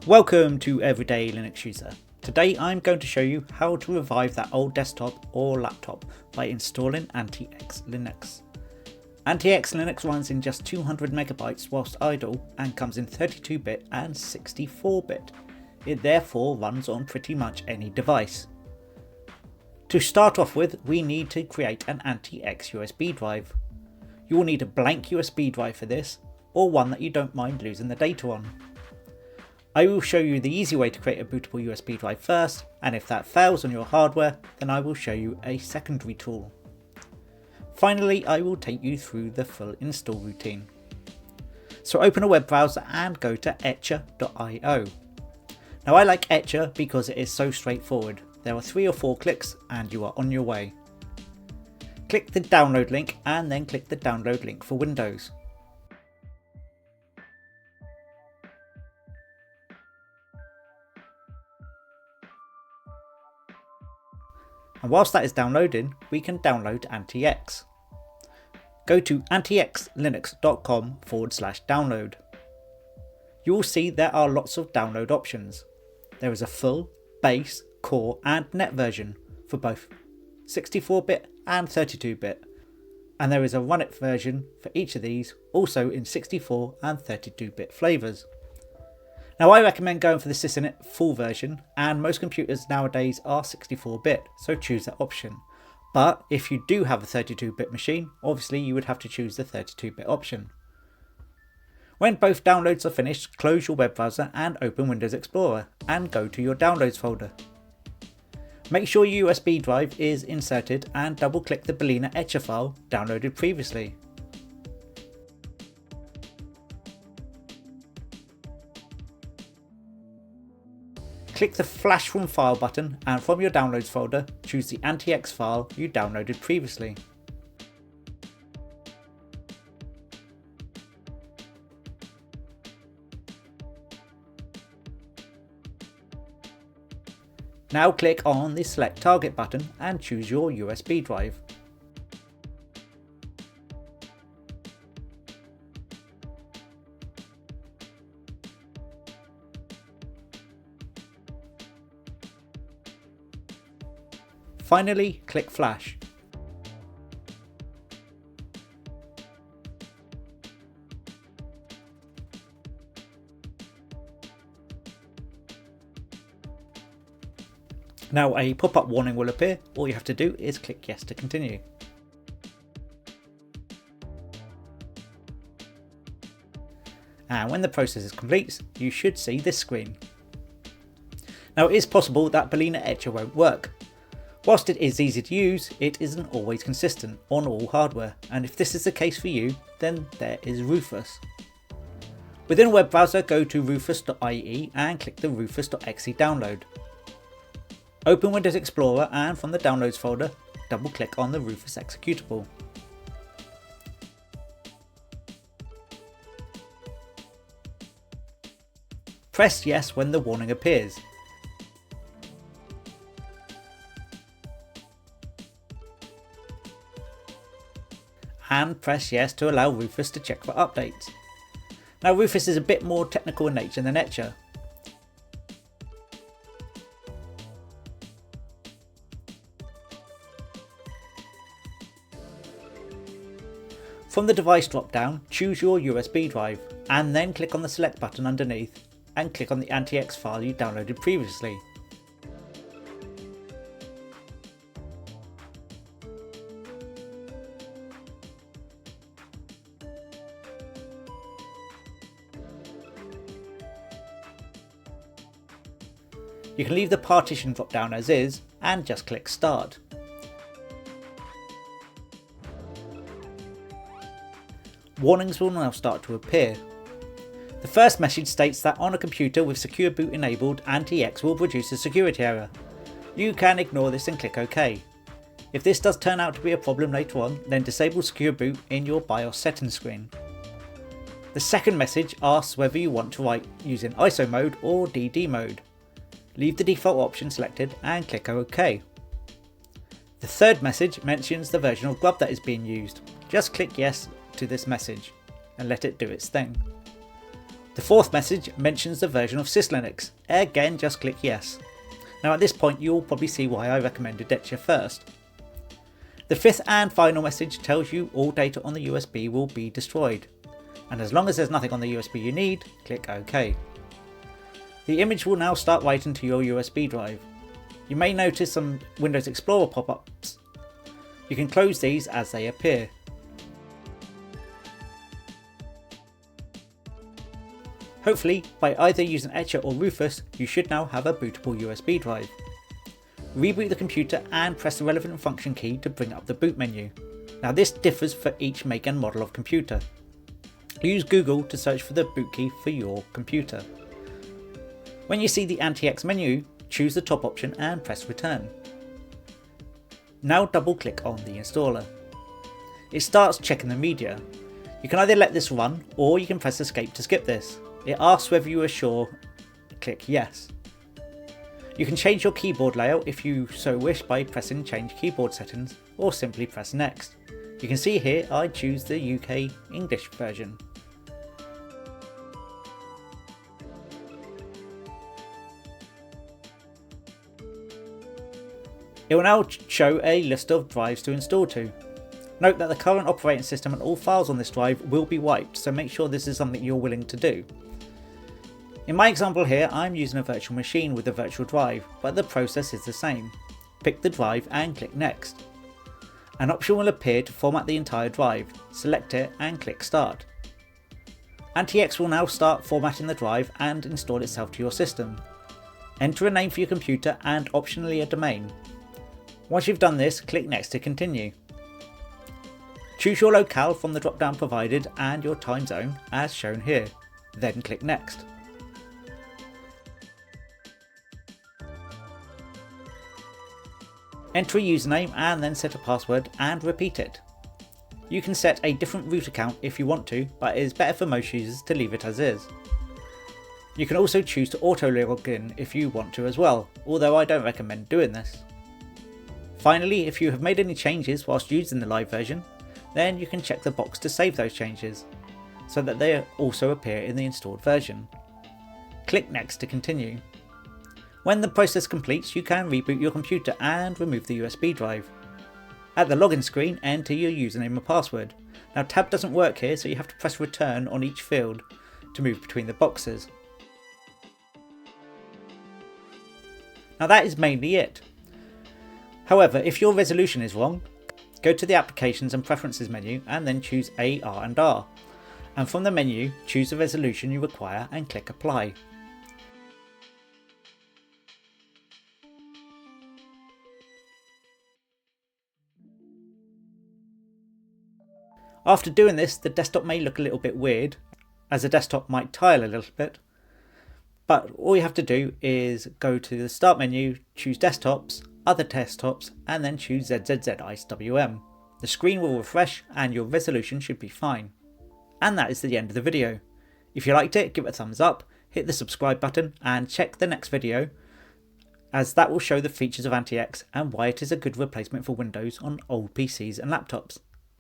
Welcome to Everyday Linux User. Today I'm going to show you how to revive that old desktop or laptop by installing AntiX Linux. AntiX Linux runs in just 200 megabytes whilst idle and comes in 32-bit and 64-bit. It therefore runs on pretty much any device. To start off with, we need to create an AntiX USB drive. You will need a blank USB drive for this, or one that you don't mind losing the data on. I will show you the easy way to create a bootable USB drive first, and if that fails on your hardware, then I will show you a secondary tool. Finally, I will take you through the full install routine. So open a web browser and go to etcher.io. Now I like Etcher because it is so straightforward. There are 3 or 4 clicks and you are on your way. Click the download link and then click the download link for Windows. And whilst that is downloading, we can download AntiX. Go to antixlinux.com/download. You will see there are lots of download options. There is a full, base, core and net version for both 64-bit and 32-bit. And there is a run it version for each of these, also in 64 and 32-bit flavours. Now I recommend going for the SysInit full version, and most computers nowadays are 64-bit, so choose that option. But if you do have a 32-bit machine, obviously you would have to choose the 32-bit option. When both downloads are finished, close your web browser and open Windows Explorer and go to your downloads folder. Make sure your USB drive is inserted and double click the Berliner Etcher file downloaded previously. Click the Flash from File button and from your downloads folder, choose the AntiX file you downloaded previously. Now click on the Select Target button and choose your USB drive. Finally, click Flash. Now a pop-up warning will appear. All you have to do is click Yes to continue. And when the process is complete, you should see this screen. Now it is possible that Berliner Etcher won't work. Whilst it is easy to use, it isn't always consistent on all hardware, and if this is the case for you, then there is Rufus. Within a web browser, go to rufus.ie and click the rufus.exe download. Open Windows Explorer and from the downloads folder, double click on the Rufus executable. Press Yes when the warning appears. And press Yes to allow Rufus to check for updates. Now Rufus is a bit more technical in nature than Etcher. From the device drop down, choose your USB drive and then click on the select button underneath and click on the AntiX file you downloaded previously. You can leave the partition drop down as is and just click Start. Warnings will now start to appear. The first message states that on a computer with Secure Boot enabled, AntiX will produce a security error. You can ignore this and click OK. If this does turn out to be a problem later on, then disable Secure Boot in your BIOS settings screen. The second message asks whether you want to write using ISO mode or DD mode. Leave the default option selected and click OK. The third message mentions the version of Grub that is being used. Just click Yes to this message and let it do its thing. The The fourth message mentions the version of SysLinux. Again, just click yes. Now at this point you'll probably see why I recommended Etcher first. The fifth and final message tells you all data on the USB will be destroyed, and as long as there's nothing on the USB you need, click OK. The image will now start writing to your USB drive. You may notice some Windows Explorer pop-ups. You can close these as they appear. Hopefully, by either using Etcher or Rufus, you should now have a bootable USB drive. Reboot the computer and press the relevant function key to bring up the boot menu. Now this differs for each make and model of computer. Use Google to search for the boot key for your computer. When you see the AntiX menu, choose the top option and press return. Now double click on the installer. It starts checking the media. You can either let this run or you can press escape to skip this. It asks whether you are sure, click yes. You can change your keyboard layout if you so wish by pressing change keyboard settings or simply press next. You can see here I choose the UK English version. It will now show a list of drives to install to. Note that the current operating system and all files on this drive will be wiped, so make sure this is something you're willing to do. In my example here, I'm using a virtual machine with a virtual drive, but the process is the same. Pick the drive and click next. An option will appear to format the entire drive. Select it and click start. AntiX will now start formatting the drive and install itself to your system. Enter a name for your computer and optionally a domain. Once you've done this, click next to continue. Choose your locale from the drop down provided and your time zone as shown here, then click next. Enter a username and then set a password and repeat it. You can set a different root account if you want to, but it is better for most users to leave it as is. You can also choose to auto log in if you want to as well, although I don't recommend doing this. Finally, if you have made any changes whilst using the live version, then you can check the box to save those changes, so that they also appear in the installed version. Click next to continue. When the process completes, you can reboot your computer and remove the USB drive. At the login screen, enter your username and password. Now tab doesn't work here, so you have to press return on each field to move between the boxes. Now that is mainly it. However, if your resolution is wrong, go to the Applications and Preferences menu and then choose AR&R. And from the menu, choose the resolution you require and click Apply. After doing this, the desktop may look a little bit weird, as the desktop might tile a little bit, but all you have to do is go to the Start menu, choose Desktops, Other Desktops, and then choose ZZZ-ICE-WM. The screen will refresh and your resolution should be fine. And that is the end of the video. If you liked it, give it a thumbs up, hit the subscribe button and check the next video, as that will show the features of AntiX and why it is a good replacement for Windows on old PCs and laptops.